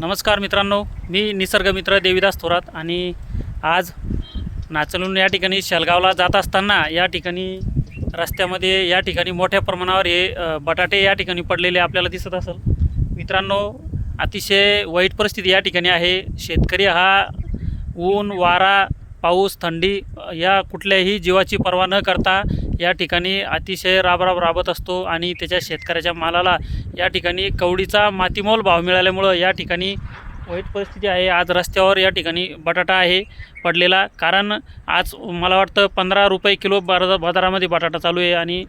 नमस्कार मित्रांनो, मी निसर्गमित्र देविदास थोरात आणि आज नाचलून या ठिकाणी शेलगावला जात असताना या ठिकाणी रस्त्यामध्ये या ठिकाणी मोठ्या प्रमाणावर हे बटाटे या ठिकाणी पडलेले आपल्याला दिसत असेल. मित्रांनो, अतिशय वाईट परिस्थिती या ठिकाणी आहे. शेतकरी हा ऊन, वारा, पाऊस, थंडी या कुठल्याही जीवाची पर्वा न करता या ठिकाणी अतिशय राबत असतो आणि त्याच्या शेतकऱ्याच्या मालाला या ठिकाणी कवडीचा मातीमोल भाव मिळाल्यामुळं या ठिकाणी वाईट परिस्थिती आहे. आज रस्त्यावर या ठिकाणी बटाटा आहे पडलेला, कारण आज मला वाटतं 15 रुपये किलो बाजारामध्ये बटाटा चालू आहे. आणि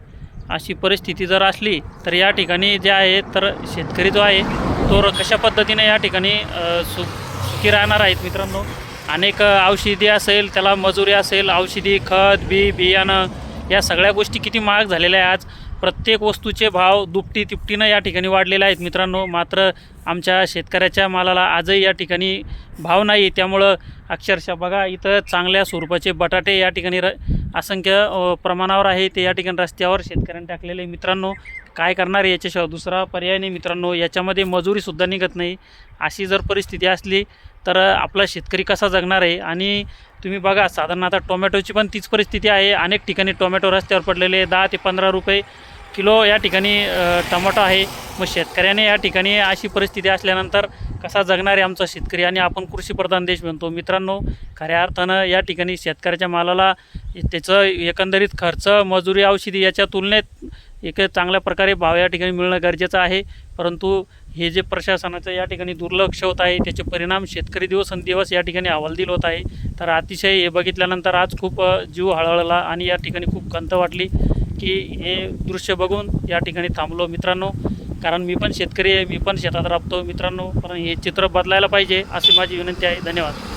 अशी परिस्थिती जर असली तर या ठिकाणी जे आहे तर शेतकरी जो आहे तो कशा पद्धतीने या ठिकाणी सुखी राहणार आहेत. मित्रांनो, अनेक औषधी असेल, त्याला मजुरी असेल, औषधी, खत, बियाणं या सगळ्या गोष्टी किती महाग झालेल्या आहे. आज प्रत्येक वस्तूचे भाव दुपटी तिपटीनं या ठिकाणी वाढलेले आहेत. मित्रांनो, मात्र आमच्या शेतकऱ्याच्या मालाला आजही या ठिकाणी भाव नाही. त्यामुळं अक्षरशः बघा, इथं चांगल्या स्वरूपाचे बटाटे या ठिकाणी असंख्य प्रमाणावर आहे. ते या ठिकाणी रस्त्यावर शेतकऱ्यांनी टाकलेले. मित्रांनो, काय करणार याच्याशिवाय दुसरा पर्याय नाही. मित्रांनो, याच्यामध्ये मजुरीसुद्धा निघत नाही. अशी जर परिस्थिती असली तर आपला शेतकरी कसा जगणार आहे. आणि तुम्ही बघा, साधारण आता टोमॅटोची पण तीच परिस्थिती आहे. अनेक ठिकाणी टोमॅटो रस्त्यावर पडलेले 10 ते 15 रुपये किलो या ठिकाणी टोमॅटो आहे. मग शेतकऱ्याने या ठिकाणी अशी परिस्थिती असल्यानंतर कसा जगणार आहे आमचा शेतकरी. आणि आपण कृषीप्रधान देश म्हणतो. मित्रांनो, खऱ्या अर्थानं या ठिकाणी शेतकऱ्याच्या मालाला त्याचं एकंदरीत खर्च, मजुरी, औषधी याच्या तुलनेत एक चांगल्या प्रकारे भाव या ठिकाणी मिळणं गरजेचं आहे. परंतु हे जे प्रशासनाचं या ठिकाणी दुर्लक्ष होत आहे, त्याचे परिणाम शेतकरी दिवसेंदिवस या ठिकाणी हवालदिल होत आहे. तर अतिशय हे बघितल्यानंतर आज खूप जीव हळहळला आणि या ठिकाणी खूप खंत वाटली की हे दृश्य बघून या ठिकाणी थांबलो. मित्रांनो, कारण मी पण शेतकरी आहे, मी पण शेतात राबतो. मित्रांनो, पण हे चित्र बदलायला पाहिजे अशी माझी विनंती आहे. धन्यवाद.